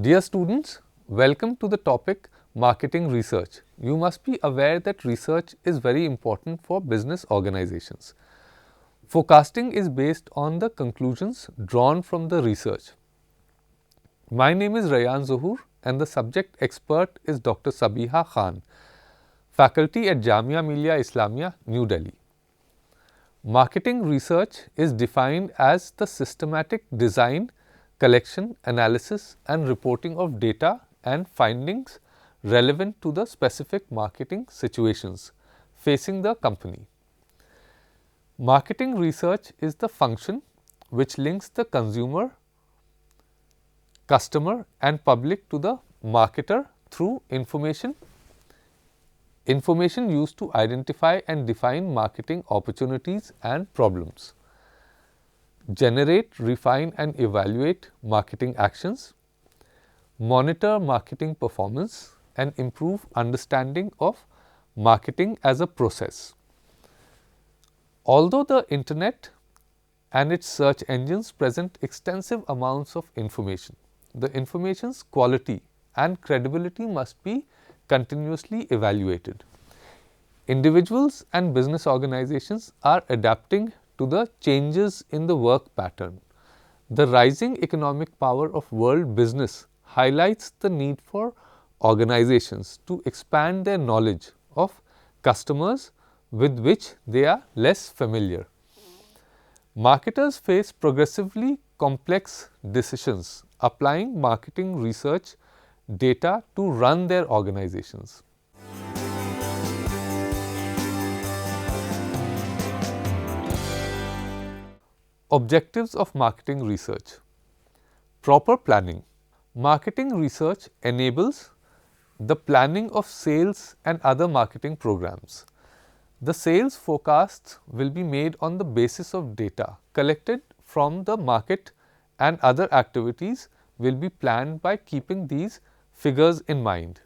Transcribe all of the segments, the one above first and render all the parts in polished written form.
Dear students, welcome to the topic marketing research. You must be aware that research is very important for business organizations. Forecasting is based on the conclusions drawn from the research. My name is Rayan Zohur and the subject expert is Dr. Sabiha Khan, faculty at Jamia Millia Islamia, New Delhi. Marketing research is defined as the systematic design, collection, analysis and reporting of data and findings relevant to the specific marketing situations facing the company. Marketing research is the function which links the consumer, customer and public to the marketer through information used to identify and define marketing opportunities and problems, generate, refine and evaluate marketing actions, monitor marketing performance and improve understanding of marketing as a process. Although the internet and its search engines present extensive amounts of information, the information's quality and credibility must be continuously evaluated. Individuals and business organizations are adapting to the changes in the work pattern. The rising economic power of world business highlights the need for organizations to expand their knowledge of customers with which they are less familiar. Marketers face progressively complex decisions applying marketing research data to run their organizations. Objectives of marketing research. Proper planning. Marketing research enables the planning of sales and other marketing programs. The sales forecasts will be made on the basis of data collected from the market and other activities will be planned by keeping these figures in mind.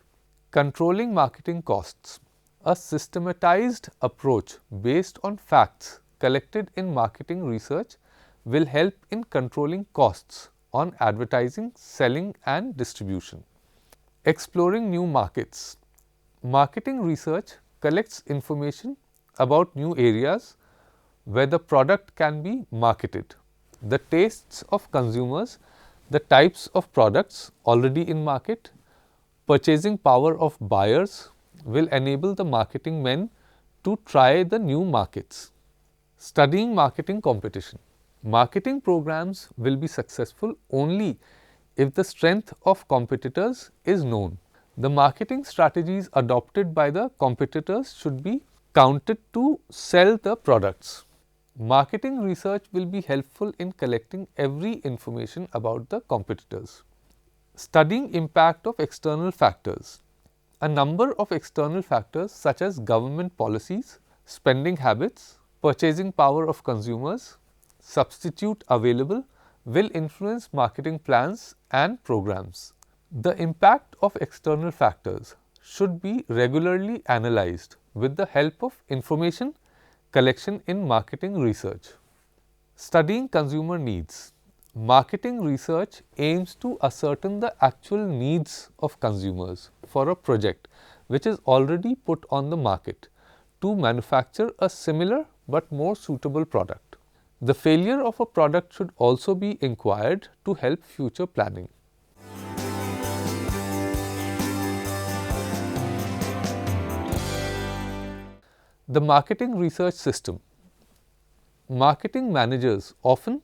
Controlling marketing costs. A systematized approach based on facts collected in marketing research will help in controlling costs on advertising, selling and distribution. Exploring new markets. Marketing research collects information about new areas where the product can be marketed, the tastes of consumers, the types of products already in market, purchasing power of buyers will enable the marketing men to try the new markets. Studying marketing competition. Marketing programs will be successful only if the strength of competitors is known. The marketing strategies adopted by the competitors should be counted to sell the products. Marketing research will be helpful in collecting every information about the competitors. Studying impact of external factors. A number of external factors such as government policies, spending habits, purchasing power of consumers, substitute available will influence marketing plans and programs. The impact of external factors should be regularly analyzed with the help of information collection in marketing research. Studying consumer needs. Marketing research aims to ascertain the actual needs of consumers for a project which is already put on the market to manufacture a similar but more suitable product. The failure of a product should also be inquired to help future planning. The marketing research system. Marketing managers often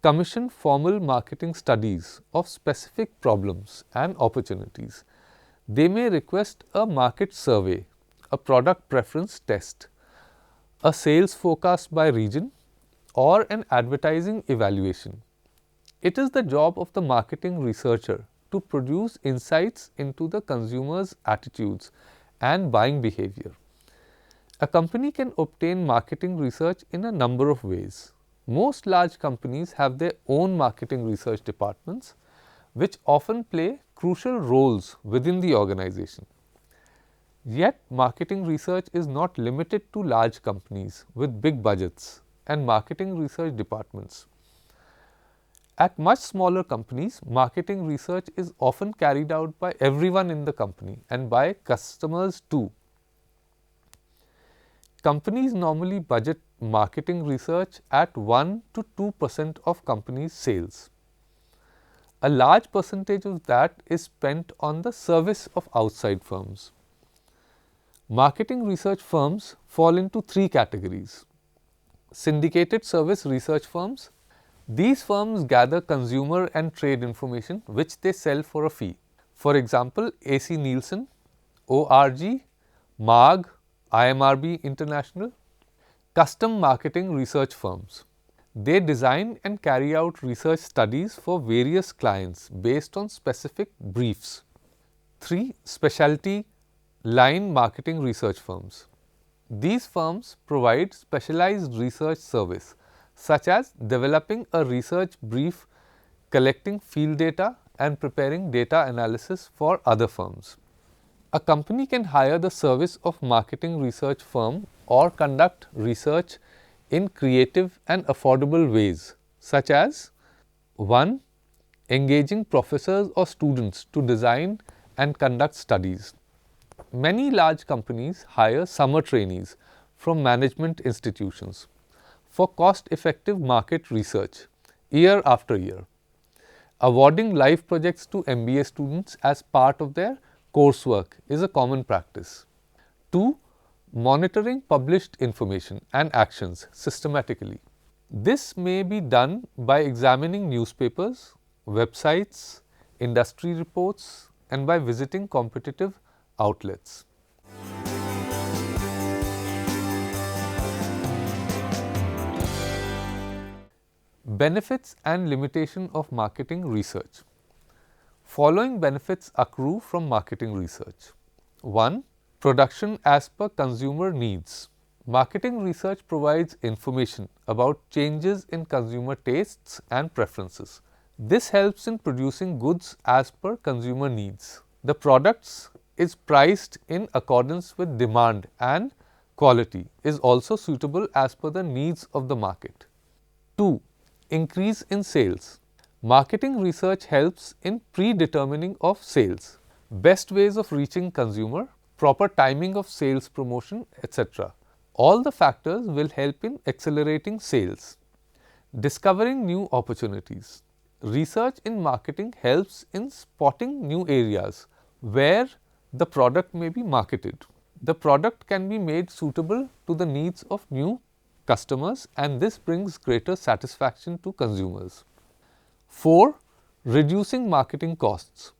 commission formal marketing studies of specific problems and opportunities. They may request a market survey, a product preference test, a sales forecast by region, or an advertising evaluation. It is the job of the marketing researcher to produce insights into the consumer's attitudes and buying behavior. A company can obtain marketing research in a number of ways. Most large companies have their own marketing research departments, which often play crucial roles within the organization. Yet, marketing research is not limited to large companies with big budgets and marketing research departments. At much smaller companies, marketing research is often carried out by everyone in the company and by customers too. Companies normally budget marketing research at 1 to 2% of companies' sales. A large percentage of that is spent on the service of outside firms. Marketing research firms fall into three categories. Syndicated service research firms. These firms gather consumer and trade information which they sell for a fee. For example, AC Nielsen, ORG, MARG, IMRB International. Custom marketing research firms. They design and carry out research studies for various clients based on specific briefs. 3. Specialty line marketing research firms. These firms provide specialized research service such as developing a research brief, collecting field data and preparing data analysis for other firms. A company can hire the service of marketing research firm or conduct research in creative and affordable ways such as 1. Engaging professors or students to design and conduct studies. Many large companies hire summer trainees from management institutions for cost-effective market research year after year. Awarding live projects to MBA students as part of their coursework is a common practice. 2. Monitoring published information and actions systematically. This may be done by examining newspapers, websites, industry reports, and by visiting competitive outlets. Benefits and limitation of marketing research. Following benefits accrue from marketing research. 1. Production as per consumer needs. Marketing research provides information about changes in consumer tastes and preferences. This helps in producing goods as per consumer needs. The products is priced in accordance with demand and quality is also suitable as per the needs of the market. 2. Increase in sales. Marketing research helps in predetermining of sales, best ways of reaching consumer, proper timing of sales promotion, etc. All the factors will help in accelerating sales. Discovering new opportunities. Research in marketing helps in spotting new areas where the product may be marketed. The product can be made suitable to the needs of new customers and this brings greater satisfaction to consumers. 4. Reducing marketing costs.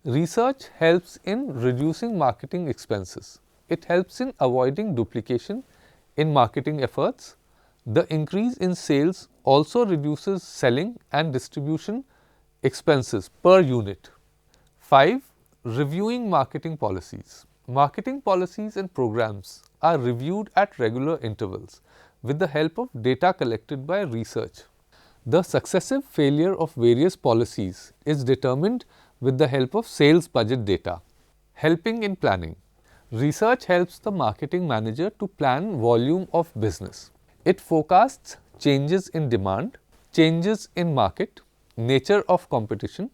Research helps in reducing marketing expenses. It helps in avoiding duplication in marketing efforts. The increase in sales also reduces selling and distribution expenses per unit. 5. Reviewing marketing policies. Marketing policies and programs are reviewed at regular intervals with the help of data collected by research. The successive failure of various policies is determined with the help of sales budget data. Helping in planning. Research helps the marketing manager to plan volume of business. It forecasts changes in demand, changes in market, nature of competition,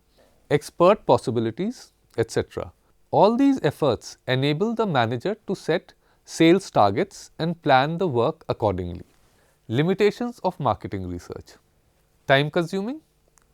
expert possibilities, etc. All these efforts enable the manager to set sales targets and plan the work accordingly. Limitations of marketing research. Time consuming.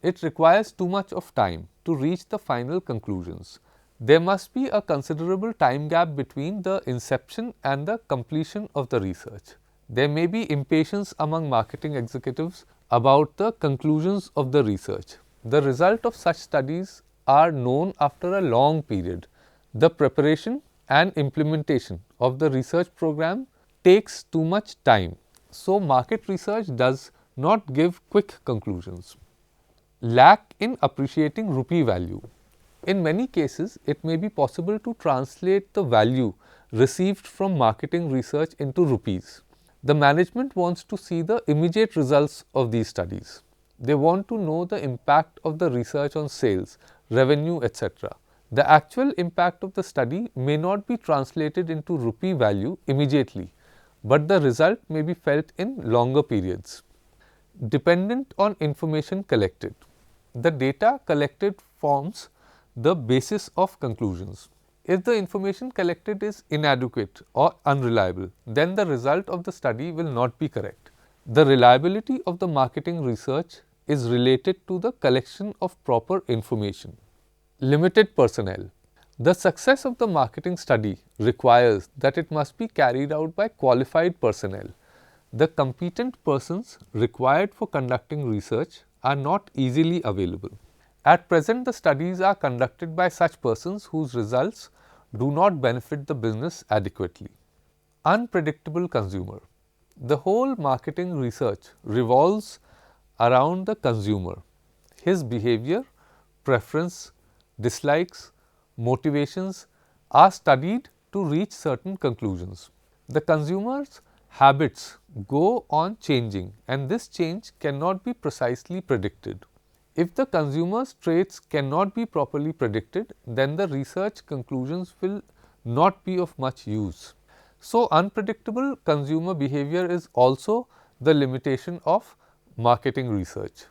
It requires too much of time to reach the final conclusions. There must be a considerable time gap between the inception and the completion of the research. There may be impatience among marketing executives about the conclusions of the research. The result of such studies are known after a long period. The preparation and implementation of the research program takes too much time. So, market research does not give quick conclusions. Lack in appreciating rupee value. In many cases, it may be possible to translate the value received from marketing research into rupees. The management wants to see the immediate results of these studies. They want to know the impact of the research on sales, revenue, etc. The actual impact of the study may not be translated into rupee value immediately, but the result may be felt in longer periods. Dependent on information collected. The data collected forms the basis of conclusions. If the information collected is inadequate or unreliable, then the result of the study will not be correct. The reliability of the marketing research is related to the collection of proper information. Limited personnel. The success of the marketing study requires that it must be carried out by qualified personnel. The competent persons required for conducting research are not easily available. At present, the studies are conducted by such persons whose results do not benefit the business adequately. Unpredictable consumer. The whole marketing research revolves around the consumer. His behavior, preference, dislikes, motivations are studied to reach certain conclusions. The consumer's habits go on changing, and this change cannot be precisely predicted. If the consumer's traits cannot be properly predicted, then the research conclusions will not be of much use. So, unpredictable consumer behavior is also the limitation of marketing research.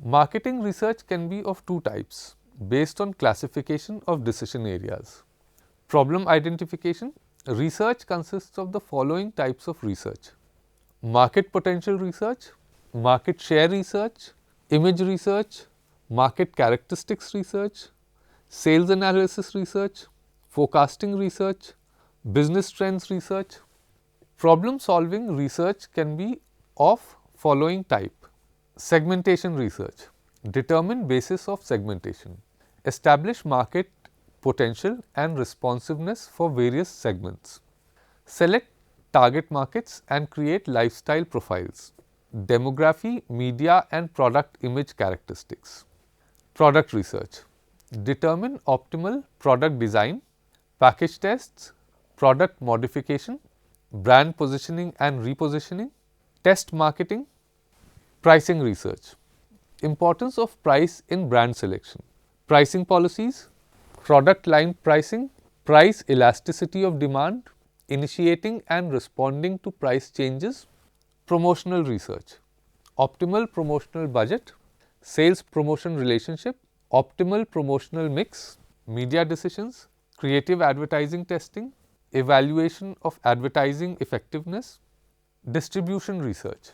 Marketing research can be of two types based on classification of decision areas. Problem identification. Research consists of the following types of research: market potential research, market share research, image research, market characteristics research, sales analysis research, forecasting research, business trends research. Problem solving research can be of following type: segmentation research, determine basis of segmentation, establish market potential and responsiveness for various segments, select target markets and create lifestyle profiles, demography, media and product image characteristics. Product research, determine optimal product design, package tests, product modification, brand positioning and repositioning, test marketing. Pricing research, importance of price in brand selection, pricing policies, product line pricing, price elasticity of demand, initiating and responding to price changes. Promotional research, optimal promotional budget, sales promotion relationship, optimal promotional mix, media decisions, creative advertising testing, evaluation of advertising effectiveness. Distribution research,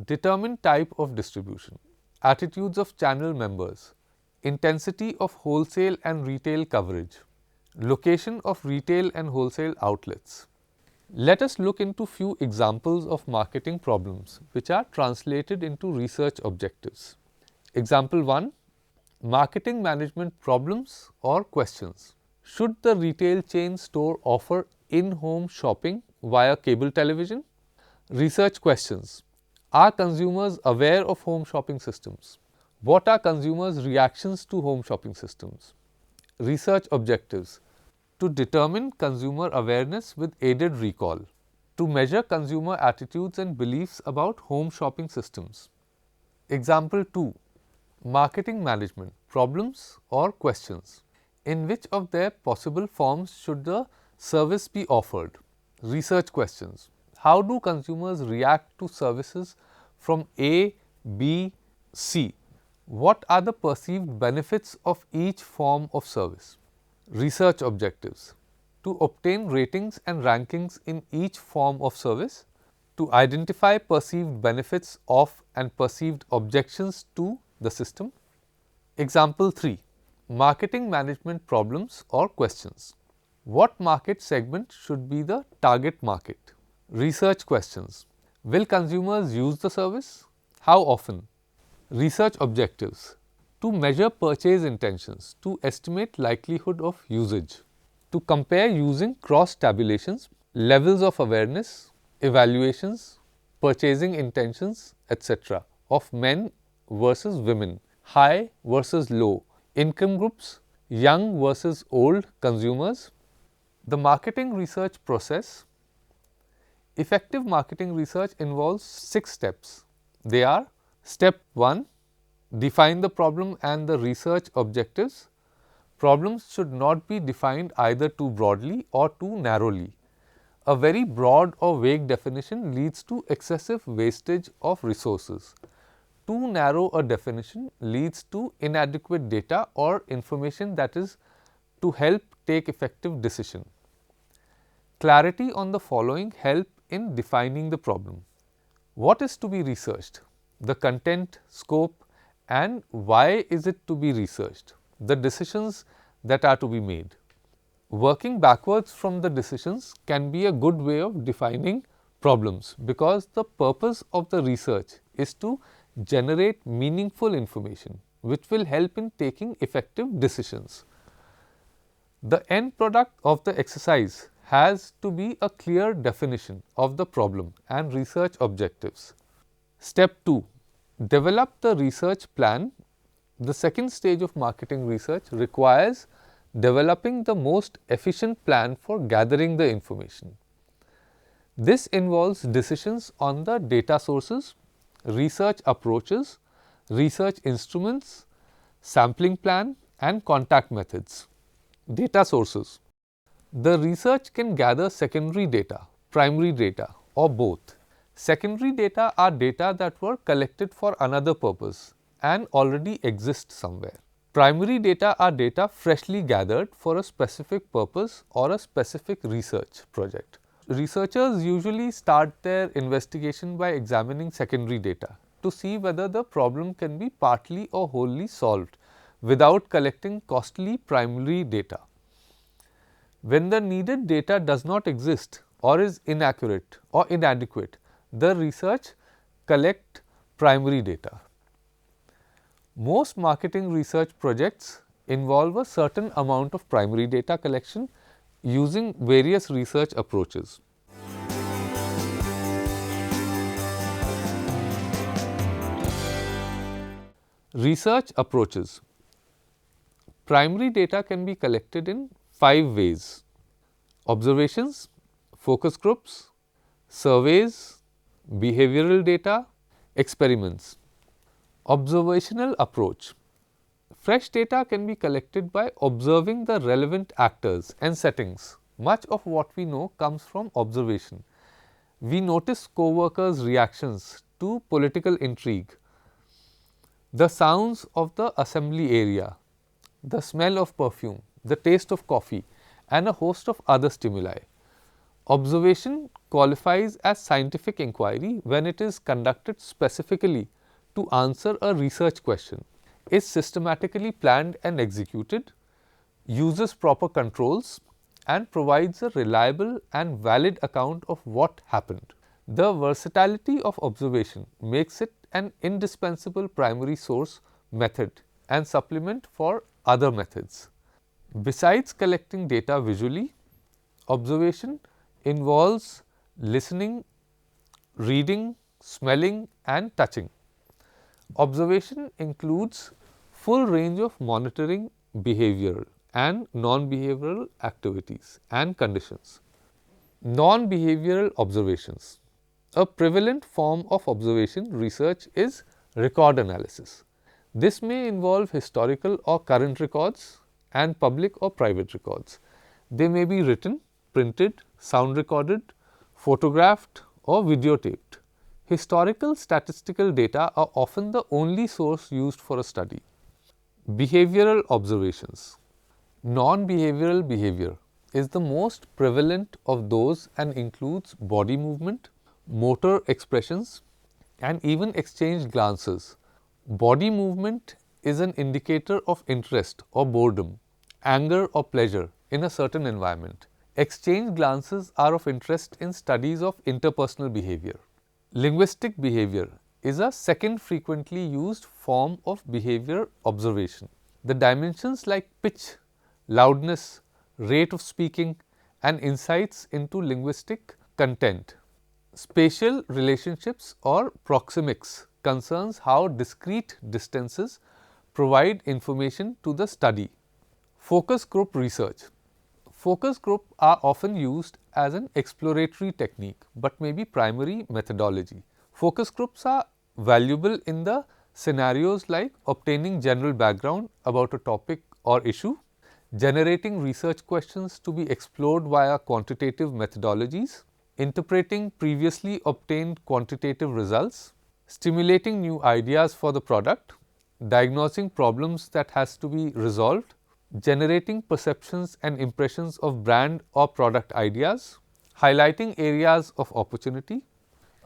determine type of distribution, attitudes of channel members, intensity of wholesale and retail coverage, location of retail and wholesale outlets. Let us look into few examples of marketing problems which are translated into research objectives. Example 1, marketing management problems or questions. Should the retail chain store offer in-home shopping via cable television? Research questions. Are consumers aware of home shopping systems? What are consumers' reactions to home shopping systems? Research objectives. To determine consumer awareness with aided recall. To measure consumer attitudes and beliefs about home shopping systems. Example 2. Marketing management problems or questions. In which of their possible forms should the service be offered? Research questions. How do consumers react to services from A, B, C? What are the perceived benefits of each form of service? Research objectives. To obtain ratings and rankings in each form of service. to identify perceived benefits of and perceived objections to the system. Example 3. Marketing management problems or questions. What market segment should be the target market? Research questions. Will consumers use the service? How often? Research objectives. To measure purchase intentions, to estimate likelihood of usage, to compare using cross tabulations, levels of awareness, evaluations, purchasing intentions, etc. of men versus women, high versus low, income groups, young versus old consumers. The marketing research process. Effective marketing research involves 6 steps. They are: step 1, define the problem and the research objectives. Problems should not be defined either too broadly or too narrowly. A very broad or vague definition leads to excessive wastage of resources. Too narrow a definition leads to inadequate data or information that is to help take effective decision. Clarity on the following help in defining the problem. What is to be researched? The content, scope, and why is it to be researched? The decisions that are to be made. Working backwards from the decisions can be a good way of defining problems, because the purpose of the research is to generate meaningful information which will help in taking effective decisions. The end product of the exercise has to be a clear definition of the problem and research objectives. Step 2. Develop the research plan. The second stage of marketing research requires developing the most efficient plan for gathering the information. This involves decisions on the data sources, research approaches, research instruments, sampling plan, and contact methods. Data sources. The research can gather secondary data, primary data, or both. Secondary data are data that were collected for another purpose and already exist somewhere. Primary data are data freshly gathered for a specific purpose or a specific research project. Researchers usually start their investigation by examining secondary data to see whether the problem can be partly or wholly solved without collecting costly primary data. When the needed data does not exist or is inaccurate or inadequate, the research collect primary data. Most marketing research projects involve a certain amount of primary data collection using various research approaches. Research approaches. Primary data can be collected in 5 ways: observations, focus groups, surveys, behavioral data, experiments. Observational approach. Fresh data can be collected by observing the relevant actors and settings. Much of what we know comes from observation. We notice co-workers' reactions to political intrigue, the sounds of the assembly area, the smell of perfume, the taste of coffee, and a host of other stimuli. Observation qualifies as scientific inquiry when it is conducted specifically to answer a research question, is systematically planned and executed, uses proper controls, and provides a reliable and valid account of what happened. The versatility of observation makes it an indispensable primary source method and supplement for other methods. Besides collecting data visually, observation involves listening, reading, smelling, and touching. Observation includes full range of monitoring behavioral and non-behavioral activities and conditions. Non-behavioral observations. A prevalent form of observation research is record analysis. This may involve historical or current records and public or private records. They may be written, printed, sound recorded, photographed, or videotaped. Historical statistical data are often the only source used for a study. Behavioral observations. Non-behavioral behavior is the most prevalent of those and includes body movement, motor expressions, and even exchange glances. Body movement is an indicator of interest or boredom, anger or pleasure in a certain environment. Exchange glances are of interest in studies of interpersonal behavior. Linguistic behavior is a second frequently used form of behavior observation. The dimensions like pitch, loudness, rate of speaking, and insights into linguistic content. Spatial relationships or proxemics concerns how discrete distances provide information to the study. Focus group research. Focus group are often used as an exploratory technique, but may be primary methodology. Focus groups are valuable in the scenarios like obtaining general background about a topic or issue, generating research questions to be explored via quantitative methodologies, interpreting previously obtained quantitative results, stimulating new ideas for the product, diagnosing problems that has to be resolved, generating perceptions and impressions of brand or product ideas, highlighting areas of opportunity.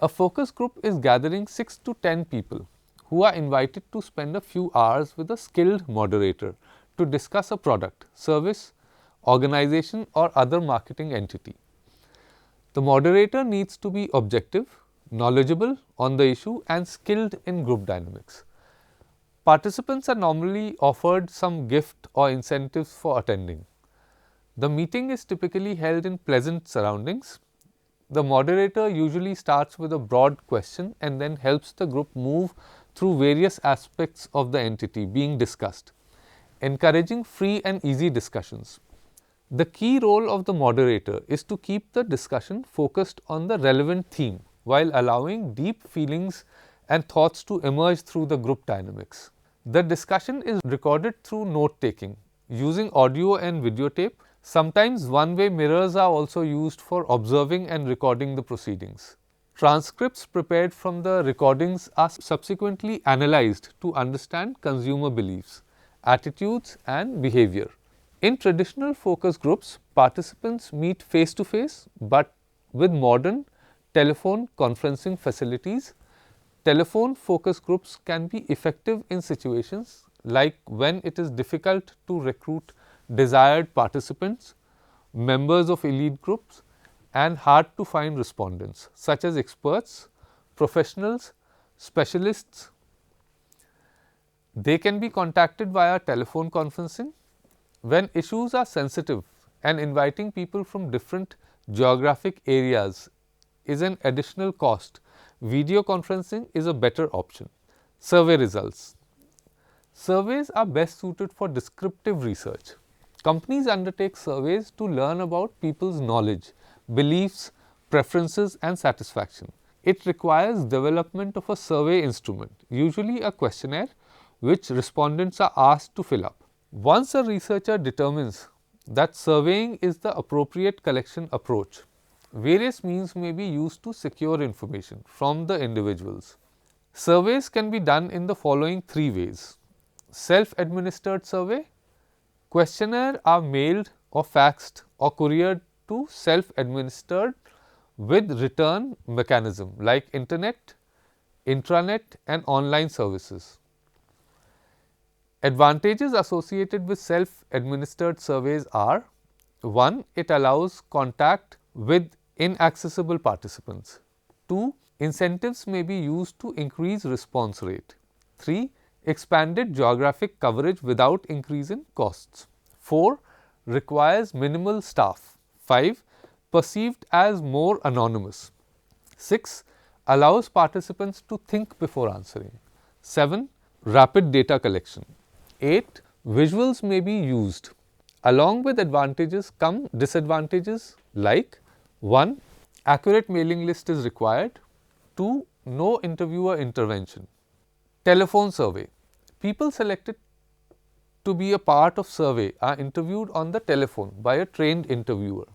A focus group is gathering 6 to 10 people who are invited to spend a few hours with a skilled moderator to discuss a product, service, organization or other marketing entity. The moderator needs to be objective, knowledgeable on the issue and skilled in group dynamics. Participants are normally offered some gift or incentives for attending. The meeting is typically held in pleasant surroundings. The moderator usually starts with a broad question and then helps the group move through various aspects of the entity being discussed, encouraging free and easy discussions. The key role of the moderator is to keep the discussion focused on the relevant theme while allowing deep feelings and thoughts to emerge through the group dynamics. The discussion is recorded through note taking using audio and videotape. Sometimes one-way mirrors are also used for observing and recording the proceedings. Transcripts prepared from the recordings are subsequently analyzed to understand consumer beliefs, attitudes and behavior. In traditional focus groups, participants meet face to face, but with modern telephone conferencing facilities, telephone focus groups can be effective in situations like when it is difficult to recruit desired participants, members of elite groups and hard to find respondents such as experts, professionals, specialists. They can be contacted via telephone conferencing. When issues are sensitive and inviting people from different geographic areas is an additional cost, video conferencing is a better option. Survey results. Surveys are best suited for descriptive research. Companies undertake surveys to learn about people's knowledge, beliefs, preferences and satisfaction. It requires development of a survey instrument, usually a questionnaire, which respondents are asked to fill up. Once a researcher determines that surveying is the appropriate collection approach, various means may be used to secure information from the individuals. Surveys can be done in the following 3 ways. Self-administered survey. Questionnaire are mailed or faxed or couriered to self-administered with return mechanism like internet, intranet and online services. Advantages associated with self-administered surveys are: 1. It allows contact with inaccessible participants. 2. Incentives may be used to increase response rate. 3. Expanded geographic coverage without increase in costs. 4. Requires minimal staff. 5. Perceived as more anonymous. 6. Allows participants to think before answering. 7. Rapid data collection. 8. Visuals may be used. Along with advantages come disadvantages like: 1. Accurate mailing list is required. 2. No interviewer intervention. Telephone survey. People selected to be a part of survey are interviewed on the telephone by a trained interviewer.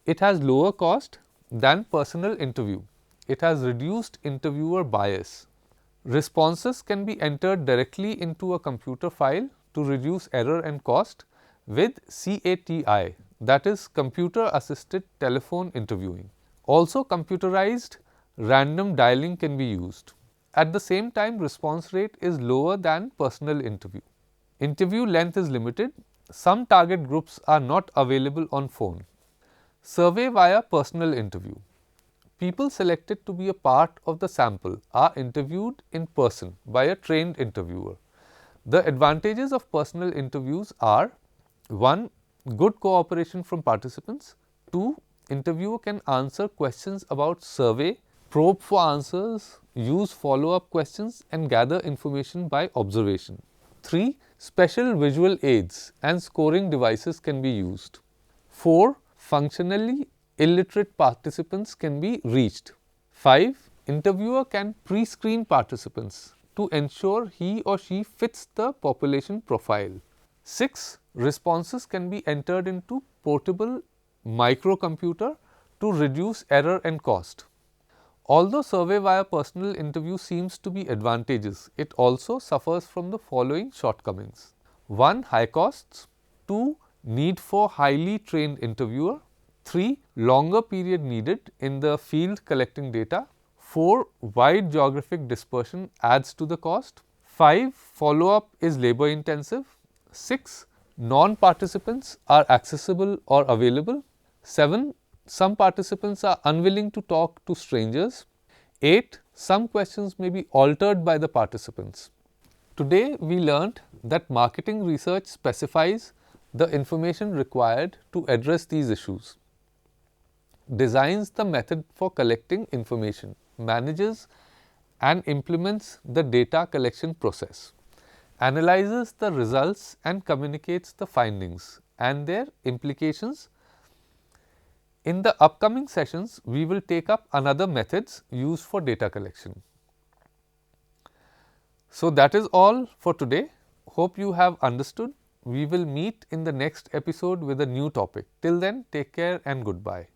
It has lower cost than personal interview. It has reduced interviewer bias. Responses can be entered directly into a computer file to reduce error and cost with CATI, that is computer assisted telephone interviewing. Also computerized random dialing can be used. At the same time, response rate is lower than personal interview. Interview length is limited. Some target groups are not available on phone. Survey via personal interview. People selected to be a part of the sample are interviewed in person by a trained interviewer. The advantages of personal interviews are: 1. Good cooperation from participants. 2. Interviewer can answer questions about survey, probe for answers, use follow-up questions and gather information by observation. 3. Special visual aids and scoring devices can be used. 4. Functionally illiterate participants can be reached. 5. Interviewer can pre-screen participants to ensure he or she fits the population profile. 6. Responses can be entered into portable microcomputer to reduce error and cost. Although survey via personal interview seems to be advantageous, it also suffers from the following shortcomings. 1. High costs. 2. Need for highly trained interviewer. 3. Longer period needed in the field collecting data. 4. Wide geographic dispersion adds to the cost. 5. Follow-up is labor intensive. 6. Non-participants are accessible or available. 7. Some participants are unwilling to talk to strangers. 8. Some questions may be altered by the participants. Today, we learnt that marketing research specifies the information required to address these issues, designs the method for collecting information, manages and implements the data collection process, analyzes the results and communicates the findings and their implications. In the upcoming sessions, we will take up another methods used for data collection. So, that is all for today. Hope you have understood. We will meet in the next episode with a new topic. Till then, take care and goodbye.